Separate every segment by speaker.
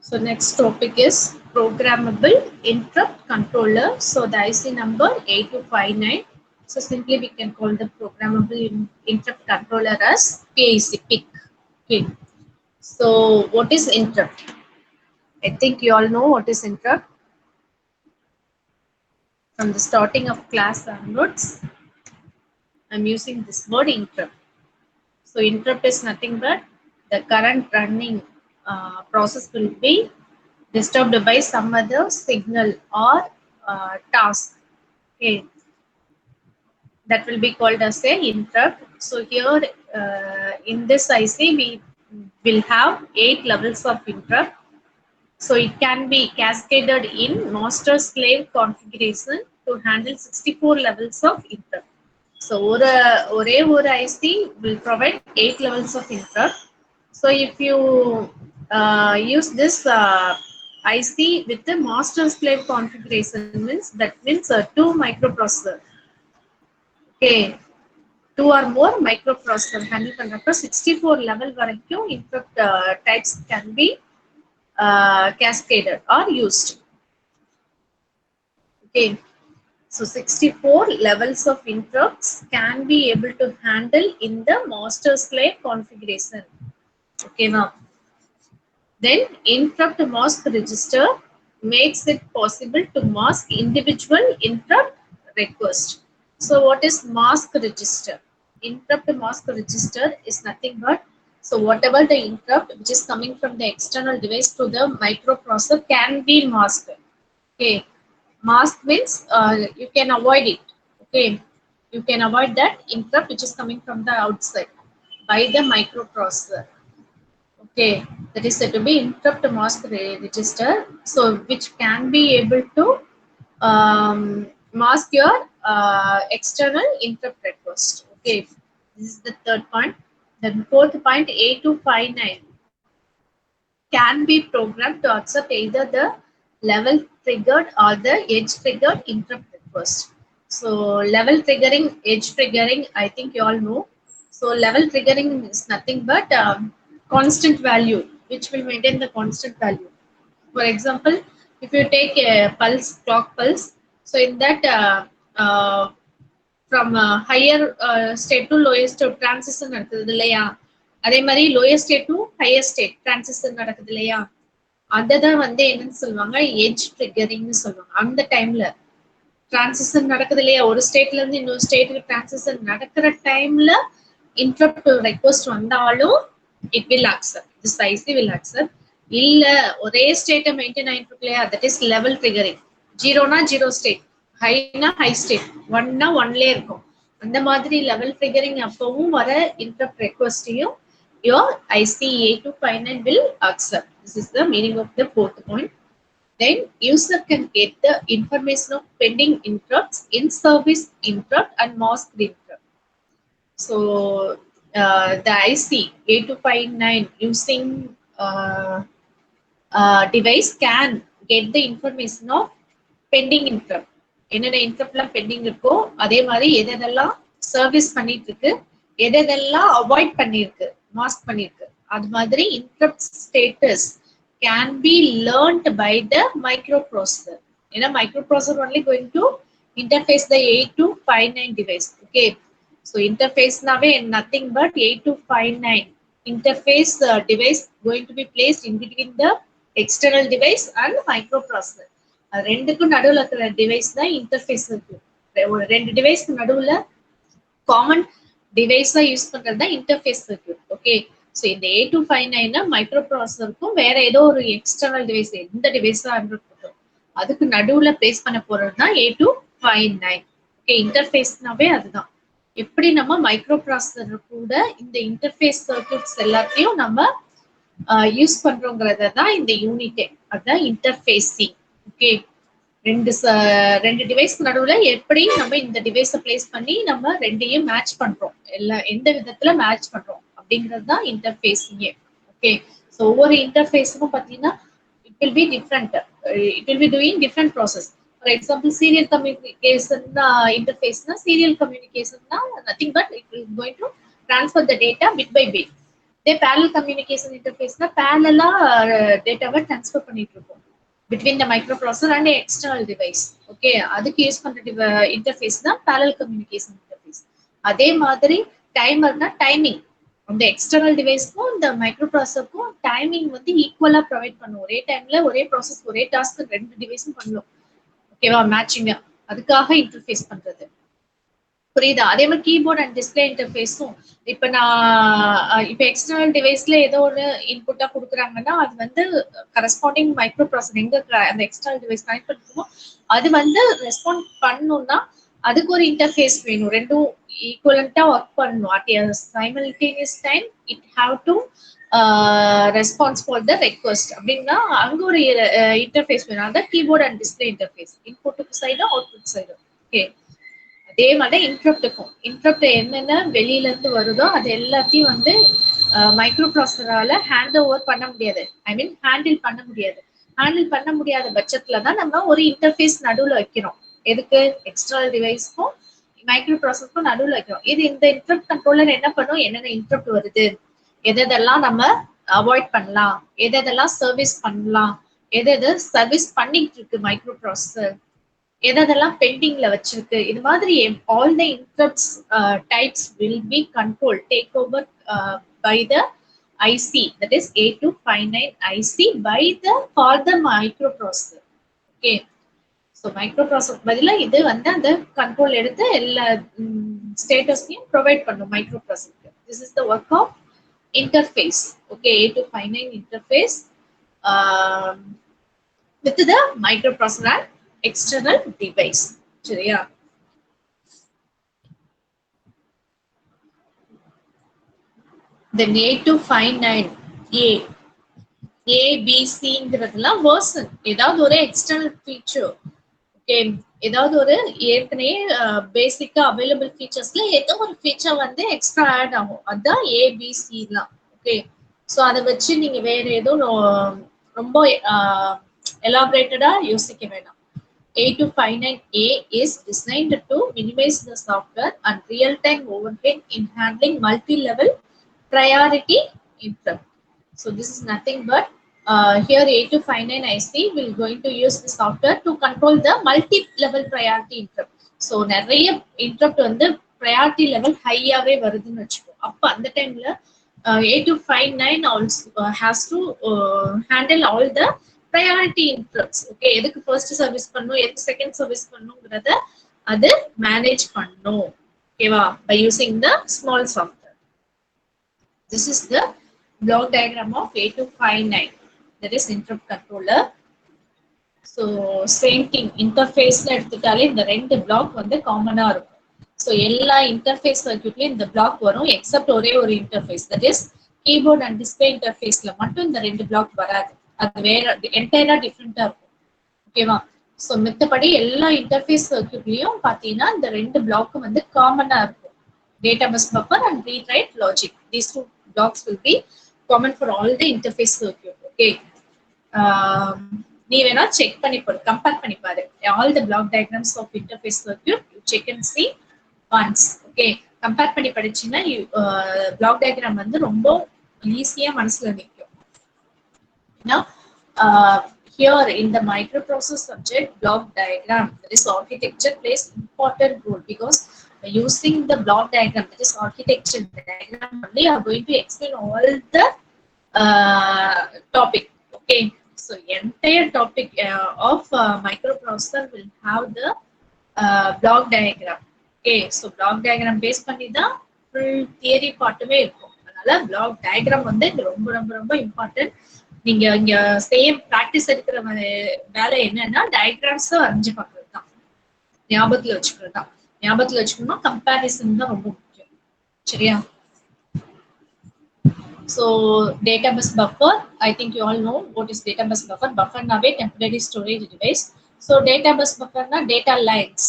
Speaker 1: So next topic is programmable interrupt controller. So the IC number 8259. So simply we can call the programmable interrupt controller as PIC. Okay. So what is interrupt? I think you all know what is interrupt. From the starting of class onwards, I'm using this word interrupt. So interrupt is nothing but the current running process will be disturbed by some other signal or task. Okay, that will be called as a interrupt. So here in this IC we will have 8 levels of interrupt. So it can be cascaded in master slave configuration to handle 64 levels of interrupt. So ஒரே ஒரு IC will provide 8 levels of interrupt. So if you use this IC with the master slave configuration means that means 2 microprocessor. Okay, 2 or more microprocessor handle பண்றப்ப 64 level வரைக்கும் interrupt types can be cascaded or used. Okay, so 64 levels of interrupts can be able to handle in the master slave configuration. Okay, now then interrupt mask register makes it possible to mask individual interrupt request. So what is mask register? Interrupt mask register is nothing but, so whatever the interrupt which is coming from the external device to the microprocessor can be masked. Okay, mask means you can avoid it. Okay, you can avoid that interrupt which is coming from the outside by the microprocessor. Okay, that is said to be interrupt mask register. So which can be able to mask your external interrupt request. Okay, this is the third point. Then fourth point, A259 can be programmed to accept either the level triggered or the edge triggered interrupt request. So level triggering, edge triggering, I think you all know. So level triggering is nothing but constant value, which will maintain the constant value. For example, if you take a pulse, clock pulse, so in that from higher state to lowest transition நடக்குது இல்லையா, அதே மாதிரி lower state to higher state transition நடக்குது இல்லையா, அததான் வந்து என்னன்னு சொல்லுவாங்க, எட்ஜ் ட்ரிகரிங்னு சொல்லுவாங்க. அந்த டைம்ல டிரான்சிஷன் நடக்குது இல்லையா, ஒரு ஸ்டேட்ல இருந்து இன்னொரு ஸ்டேட்டுக்கு டிரான்சிஷன் நடக்கிற டைம்ல இன்டரப்ட் ரெக்வஸ்ட் வந்தாலும் it will accept, this IC will accept. இல்ல ஒரே ஸ்டேட்டை மெயின்டைன் ஆயிட்டு இருக்கு இல்லையா, தட் இஸ் லெவல் ட்ரிகரிங். ஜீரோனா ஜீரோ ஸ்டேட், ஹைனா ஹை ஸ்டேட், ஒன்னா ஒன்லயே இருக்கும். அந்த மாதிரி லெவல் ட்ரிகரிங் அப்பவும் வர இன்டரப்ட் ரெக்வஸ்டையும் your IC8259 will accept. This is the meaning of the fourth point. Then user can get the information of pending interrupts, in-service interrupt and masked interrupt. So the IC8259 using device can get the information of pending interrupt. என்னென்ன இன்டரப்ட்லாம் bending இருக்கோ அதே மாதிரி எதெல்லாம் service பண்ணிட்டு இருக்கு, எதெல்லாம் avoid பண்ணிருக்கு, mask பண்ணிருக்கு, அது மாதிரி interrupt status can be learned by the microprocessor. ஏன்னா microprocessor only going to interface the 8259 device. Okay, so interface நாவே nothing but 8259 interface device going to be placed in between the external device and microprocessor. ரெண்டுக்கும் நடுவுல இருக்கிற device தான் interface இருக்கு. ஒரு ரெண்டு டிவைஸ்க்கு நடுவுல common டிவைஸா use பண்றது தான் இன்டர்ஃபேஸ் சர்க்யூட். ஓகே, ஸோ இந்த A259 மைக்ரோ ப்ராசஸருக்கும் வேற ஏதோ ஒரு எக்ஸ்டர்னல் டிவைஸ் எந்த டிவைஸா இருக்கட்டும் அதுக்கு நடுவுல பிளேஸ் பண்ண போறது தான் A259. ஓகே, இன்டர்ஃபேஸ்னாவே அதுதான். எப்படி நம்ம மைக்ரோ ப்ராசஸர் கூட இந்த இன்டர்ஃபேஸ் சர்க்யூட்ஸ் எல்லாத்தையும் நம்ம யூஸ் பண்றோங்கிறத தான் இந்த யூனிட்டே, அதுதான் இன்டர்ஃபேஸிங். ஓகே, ரெண்டு டிவைஸ்க்கு நடுவுல எப்படி நம்ம இந்த டிவைஸை பிளேஸ் பண்ணி நம்ம ரெண்டையும் மேட்ச் பண்றோம், எந்த விதத்துல மேட்ச் பண்றோம் அப்படிங்கிறது தான் இன்டர்ஃபேஸிங்கே. ஓகே, ஸோ ஒவ்வொரு இன்டர்ஃபேஸுக்கும் பார்த்தீங்கன்னா it will be different, it will be doing different process. For example, serial communication interface na serial communication na nothing but it is going to transfer the data bit by bit. They parallel communication interface na parallel data va transfer பண்ணிட்டு இருக்கும் between the microprocessor and the external device. Okay, அதுக்கு use பண்ற interface தான் parallel communication interface. அதே மாதிரி டைமர்னா timing அந்த external டிவைஸ்க்கும் இந்த மைக்ரோப்ராசஸருக்கும் timing வந்து ஈக்குவலா ப்ரொவைட் பண்ணும். ஒரே டைம்ல ஒரே ப்ராசஸ் ஒரே டாஸ்க் ரெண்டு டிவைஸும் பண்ணலாம். ஓகேவா, மேட்சிங்கா அதுக்காக இன்டர்ஃபேஸ் பண்றது. புரியுதா? அதே மாதிரி கீபோர்ட் அண்ட் டிஸ்பிளே இன்டர்ஃபேஸும் இப்ப நான் இப்ப எக்ஸ்டர்னல் டிவைஸ்ல ஏதோ ஒரு இன்புட்டா கொடுக்குறாங்கன்னா அது வந்து கரஸ்பாண்டிங் மைக்ரோ ப்ராசஸர் எங்க அந்த எக்ஸ்டர்னல் டிவைஸ் கனெக்ட் பண்ணிருக்கோமோ அது வந்து ரெஸ்பாண்ட் பண்ணணும்னா அதுக்கு ஒரு இன்டர்ஃபேஸ் வேணும். ரெண்டும் ஈக்குவலண்டா ஒர்க் பண்ணணும். At simultaneous time it have to response for the request அப்படின்னா அங்க ஒரு இன்டர்ஃபேஸ் வேணும். அதான் கீபோர்ட் அண்ட் டிஸ்பிளே இன்டர்ஃபேஸ், இன்புட்டுக்கு சைடும் அவுட்புட் சைடும். ஓகே, அதே மாதிரி இன்டரப்டுக்கும் இன்டரப்ட் என்னென்ன வெளியில இருந்து வருதோ அது எல்லாத்தையும் வந்து மைக்ரோ ப்ராசஸரால ஹேண்ட் ஓவர் பண்ண முடியாது. ஐ மீன் ஹேண்டில் பண்ண முடியாது. ஹேண்டில் பண்ண முடியாத பட்சத்துல தான் நம்ம ஒரு இன்டர்ஃபேஸ் நடுவில் வைக்கிறோம். எதுக்கு? எக்ஸ்டர்னல் டிவைஸ்க்கும் மைக்ரோ ப்ராசஸருக்கும் நடுவில் வைக்கிறோம். இது இந்த இன்டரப்ட் கண்ட்ரோலர் என்ன பண்ணும், என்னென்ன இன்டரப்ட் வருது, எதெல்லாம் நம்ம அவாய்ட் பண்ணலாம், எதெல்லாம் சர்வீஸ் பண்ணலாம், எது சர்வீஸ் பண்ணிட்டு இருக்கு மைக்ரோ ப்ராசஸர், எதெல்லாம் பெண்டிங்ல வச்சிருக்கு, இது மாதிரி all the interrupts types will be control take over by the IC, that is A259 IC by the for the microprocessor. Okay, so microprocessor பதிலா இது வந்து அந்த கண்ட்ரோல் எடுத்து எல்லா ஸ்டேட்டஸையும் ப்ரொவைட் பண்ணும் மைக்ரோப்ராசஸருக்கு. This is the work of interface. Okay, A259 interface with the microprocessor and external device. சரியா? Then A259A ABCங்கிறதுலாம் version. ஏதாவது ஒரு எக்ஸ்டர்னல் ஃபீச்சர், ஓகே, ஏதாவது ஒரு ஏற்கனவே பேசிக்கா அவைலபிள் ஃபீச்சர்ஸ்ல ஏதோ ஒரு ஃபீச்சர் வந்து எக்ஸ்ட்ரா ஆட் ஆகும். அதுதான் ABCலாம். ஓகே, ஸோ அதை வச்சு நீங்க வேற எதுவும் ரொம்ப எலாபரேட்டடா யோசிக்க வேண்டாம். A259A is designed to minimize the software and real-time overhead in handling multi-level priority interrupt. So this is nothing but here A259 IC will going to use the software to control the multi-level priority interrupt. So நிறைய interrupt வந்து priority level high-ஆவே வருதுன்னு வச்சுக்கோ. அப்ப அந்த டைம்ல A259 also has to handle all the priority interrupts. Okay, எதுக்கு first service பண்ணனும், எதுக்கு second service பண்ணனும்ங்கறத அது manage பண்ணனும். ஓகேவா, by using the small software. This is the block diagram of A259, that is interrupt controller. So same thing, interface ல எடுத்துட்டாலே இந்த ரெண்டு block வந்து காமனா இருக்கும். So எல்லா interface circuitலயும் இந்த block வரும் except ஒரே ஒரு interface, that is keyboard and display interfaceல மட்டும் இந்த ரெண்டு block வராது. அது வேற என்டையரா டிஃபரெண்டா இருக்கும். ஓகேவா, ஸோ மித்தபடி எல்லா இன்டர்ஃபேஸ் சர்க்யூட்லயும் பாத்தீங்கன்னா இந்த ரெண்டு பிளாக்கும் வந்து காமனா இருக்கும். Data bus buffer and read write logic, these two blocks will be common for all the interface circuit. Okay, நீ வேணா செக் பண்ணி பாரு, கம்பேர் பண்ணி பாரு all the block diagrams of interface circuit, you check and see once. Okay, compare பண்ணி படிச்சீங்கன்னா block diagram வந்து ரொம்ப ஈஸியா மனசுல நிற்கும். Now, here in the microprocessor subject, block diagram, that is architecture, plays important role because by using the block diagram, that is architecture diagram, only are going to explain all the topic. Okay, so entire topic of microprocessor will have the block diagram. Okay, so block diagram base பண்ணி தான் full theory பார்ட்டுமே இருக்கும். அதனால block diagram வந்து ரொம்ப ரொம்ப ரொம்ப important. நீங்க இங்க சேம் பிராக்டிஸ் எடுக்கிற வேலை என்னன்னா டயக்ராம்ஸ் வரைஞ்சு பார்க்கறது தான், ஞாபகத்துல வச்சுக்கிறது தான். ஞாபகத்துல வச்சுக்கணும், கம்பேரிசன் தான் ரொம்ப முக்கியம். சரியா? So data bus buffer, I think you all know what is data bus buffer. Buffer naவே temporary storage device. So data bus buffer na data lines,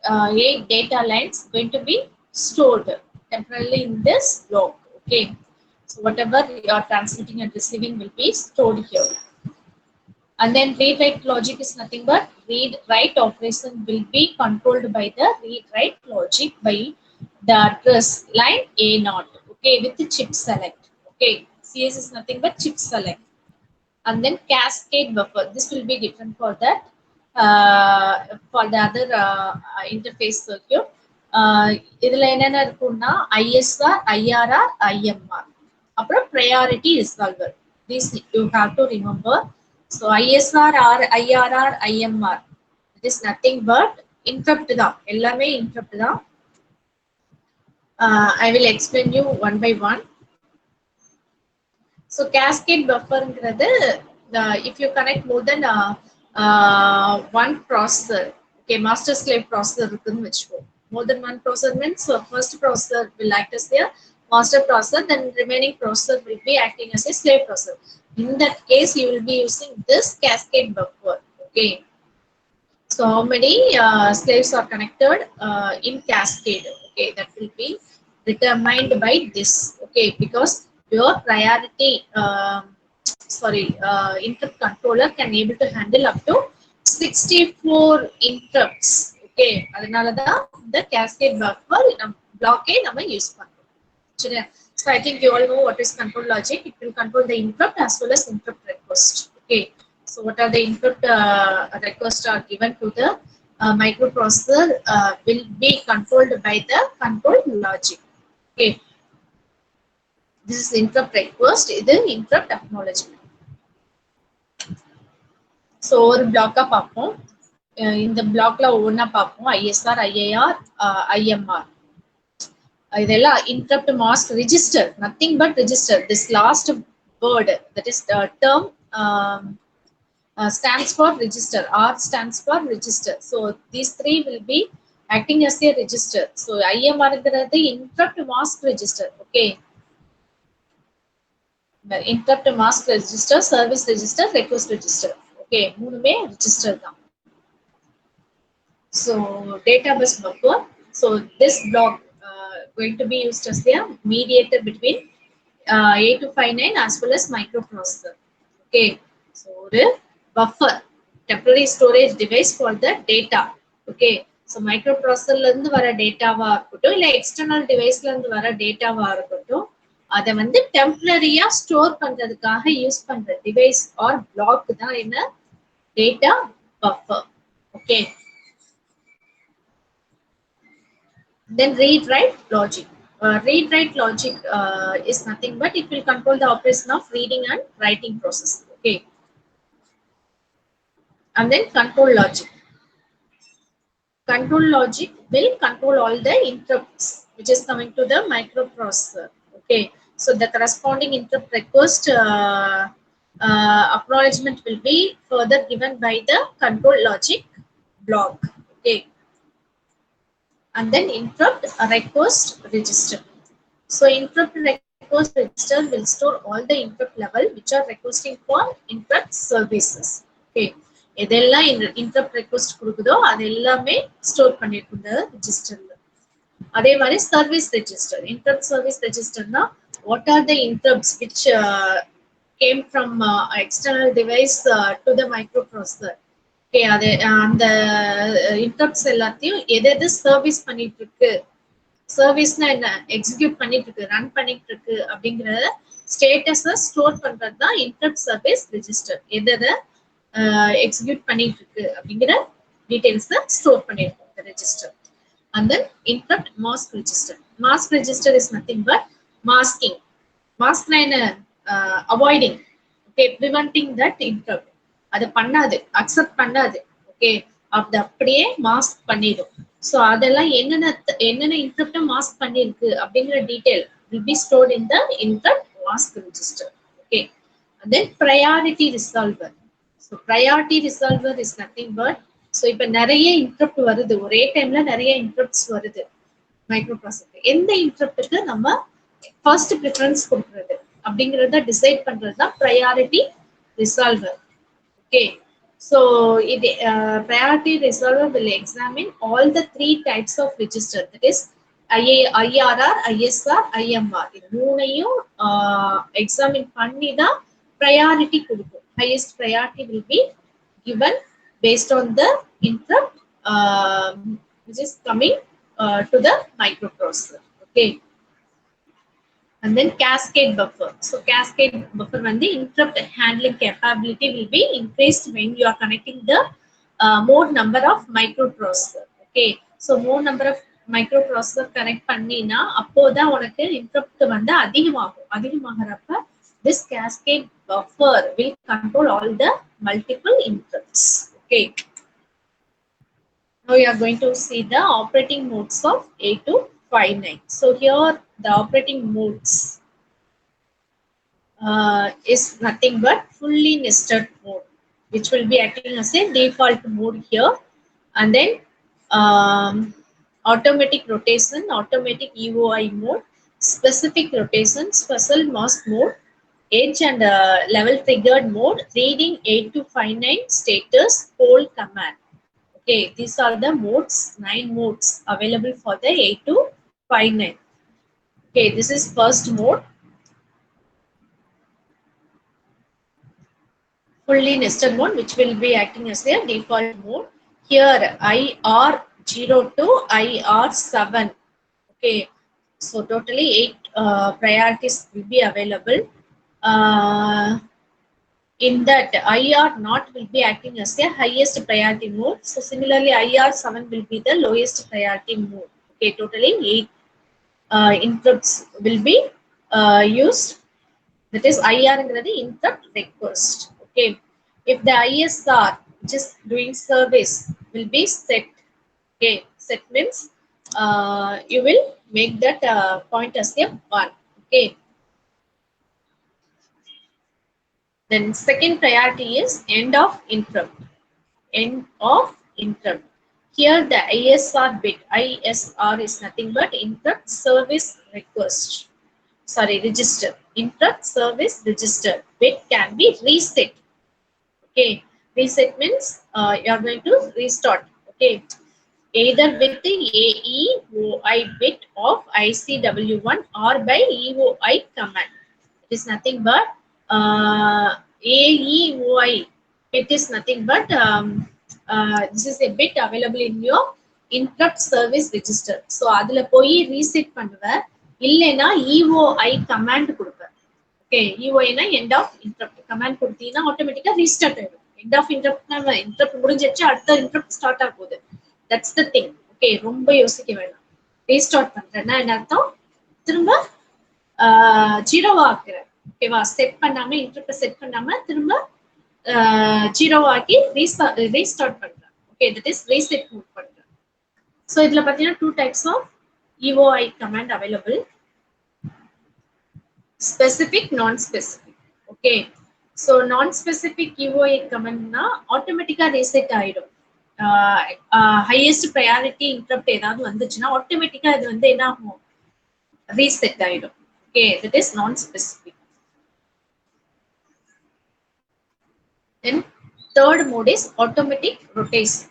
Speaker 1: 8 data lines going to be stored temporarily in this block. Okay, so whatever you are transmitting and receiving will be stored here. And then read write logic is nothing but read write operation will be controlled by the read write logic by the address line A0. Okay, with the chip select. Okay, CS is nothing but chip select. And then cascade buffer. This will be different for that. For the other interface circuit. இதில் என்னென்ன இருக்குன்னா ISR, IRR, IMR. அப்புறம் priority resolver. This you have to remember. So ISR, IRR, IMR. It is nothing but interrupt தான். எல்லாமே interrupt தான். I will explain you one by one. So cascade buffer if you connect more than one processor, okay, master slave processor more than one processor means first processor will act as their master processor, then remaining processor will be acting as a slave processor. In that case, you will be using this cascade buffer. Okay, so how many slaves are connected in cascade? Okay, that will be determined by this. Okay, because your priority interrupt controller can able to handle up to 64 interrupts. Okay, அதனால தான் இந்த cascade buffer block நம்ம use பண்றோம். சரியா? So I think you all know what is control logic. It will control the interrupt as well as interrupt request. Okay, so what are the interrupt requests are given to the microprocessor will be controlled by the control logic. Okay, this is interrupt request. This is interrupt acknowledgement. So ஒரு பிளாக்கா பார்ப்போம். இந்த பிளாக்ல ஒவ்வொன்றா பார்ப்போம். ISR, IIR, IMR. இதெல்லாம் interrupt mask register, nothing but register. This last word, that is term, stands for register. R stands for register. So these three will be acting as a register. So IMR is interrupt mask register. Okay, the interrupt mask register, service register, request register. Okay, மூணுமே register தான். So data bus buffer. So this block going to be used as the mediator between 8259 as well as microprocessor. Okay, so the buffer, temporary storage device for the data. Okay, so microprocessor la irundhu vara data va irukattum illa external device la irundhu vara data va irukattum அதை வந்து டெம்பரரியா store பண்றதுக்காக use பண்ற device or black தான் என்ன data buffer. Okay, then read write logic. Read write logic is nothing but it will control the operation of reading and writing process. Okay, and then control logic. Control logic will control all the interrupts which is coming to the microprocessor. Okay, so the corresponding interrupt request acknowledgement will be further given by the control logic block. Okay, and then interrupt request register. So interrupt request register will store all the interrupt level which are requesting for interrupt services. Okay, எதெல்லாம் interrupt request கொடுக்குதோ அது எல்லாமே store பண்ணிருக்கும் இந்த ரெஜிஸ்டர்ல. அதே மாதிரி service register, interrupt service registerனா what are the interrupts which came from external device to the microprocessor. Okay, அது அந்த interrupts எல்லாத்தையும் எது சர்வீஸ் பண்ணிட்டு இருக்கு, சர்வீஸ்னா என்ன, எக்ஸிக்யூட் பண்ணிட்டு இருக்கு, ரன் பண்ணிட்டு இருக்கு அப்படிங்கிற ஸ்டேட்டஸை ஸ்டோர் பண்றது தான் interrupt service register. எதை எக்ஸிக்யூட் பண்ணிட்டு இருக்கு அப்படிங்கிற டீடைல்ஸை ஸ்டோர் பண்ணிருக்கோம் இந்த register. And then interrupt mask register. Mask register is nothing but masking. Mask na avoiding, okay, preventing that interrupt. அது பண்ணாது, அக்செப்ட் பண்ணாது. ஓகே, அது அப்படியே மாஸ்க் பண்ணிடும். ஸோ அதெல்லாம் என்னென்ன இன்டரப்ட மாஸ்க் பண்ணிருக்கு அப்படிங்கிற detail will be stored in the interrupt mask register. Okay, and then priority resolver. So priority resolver is nothing but, so இப்போ நிறைய இன்டரப்ட் வருது, ஒரே டைம்ல நிறைய இன்டரப்ட்ஸ் வருது மைக்ரோப்ராசஸர். எந்த இன்டரப்டுக்கு நம்ம ஃபர்ஸ்ட் ப்ரிஃபரன்ஸ் கொடுக்குறது அப்படிங்கிறத டிசைட் பண்றது தான் ப்ரையாரிட்டி ரிசால்வர். ஓகே, ஸோ இது priority resolver will examine all the three types of register, that is IRR, ISR, IMR. இது மூணையும் எக்ஸாமின் பண்ணி தான் ப்ரையாரிட்டி கொடுக்கும். highest priority will be given based on the interrupt which is coming to the microprocessor. Okay. And then cascade buffer. So cascade buffer when the interrupt handling capability will be increased when you are connecting the more number of microprocessor. Okay. So more number of microprocessor connect பண்ணினா அப்போதான் உனக்கு interrupt வந்து அதிகமாகிறப்ப this cascade buffer will control all the multiple interrupts. Okay. Now we are going to see the operating modes of 8259. So here the operating modes is nothing but fully nested mode, which will be acting as a default mode here, and then automatic rotation, automatic EOI mode, specific rotation, special mask mode, edge and level triggered mode, reading 8259 status, hold command. Okay, these are the modes, 9 modes available for the 8259. Okay, this is first mode. Fully nested mode, which will be acting as their default mode. Here IR0 to IR7. Okay, so totally 8 priorities will be available. In that IR not will be acting as the highest priority mode. So similarly IR7 will be the lowest priority mode. Okay, totally 8 interrupts will be used. That is IR the interrupt request. Okay, if the ISR just doing service will be set. Okay, set means you will make that point as a 1. Okay, then second priority is end of interrupt. End of interrupt. Here the ISR bit, ISR is nothing but interrupt service request. Sorry, register. Interrupt service register bit can be reset. Okay, reset means you are going to restart. Okay, either with the AEOI bit of ICW1 or by EOI command. It is nothing but AEOI. It is nothing but this is a bit available in your interrupt service register. So adula poi reset பண்ணுவ இல்லனா EOI command கொடுப்ப. Okay, EOI na end of interrupt command கொடுத்தீனா ஆட்டோமேட்டிக்கா restart ஆயிடும். End of interrupt na interrupt முடிஞ்சிருச்சு அடுத்த interrupt start ஆக போகுது. That's the thing. Okay, ரொம்ப யோசிக்க வேண்டாம். ரீஸ்டார்ட் பண்றேன்னா என்ன அர்த்தம்? திரும்ப ஜீரோவா ஆக்குறேன். ஓகேவா? செட் பண்ணாம இன்டர்ப்ட் செட் பண்ணாம திரும்ப ஜீரோவா ஆக்கி ரீஸ்டார்ட் பண்றேன். Okay, that is reset mode பண்றேன். So இதுல பாத்தீங்கன்னா 2 types of EOI command available. Specific, non-specific. Okay, so non-specific EOI command na automatically reset ஆயிடும். ஹையஸ்ட் ப்ரையாரிட்டி இன்டரப்ட் ஏதாவது வந்துச்சுன்னா ஆட்டோமேட்டிக்கா இது வந்து என்ன ஆகும் ரீசெட் ஆயிடும். ஓகே, தட் இஸ் நான் specific. Then third mode is automatic rotation.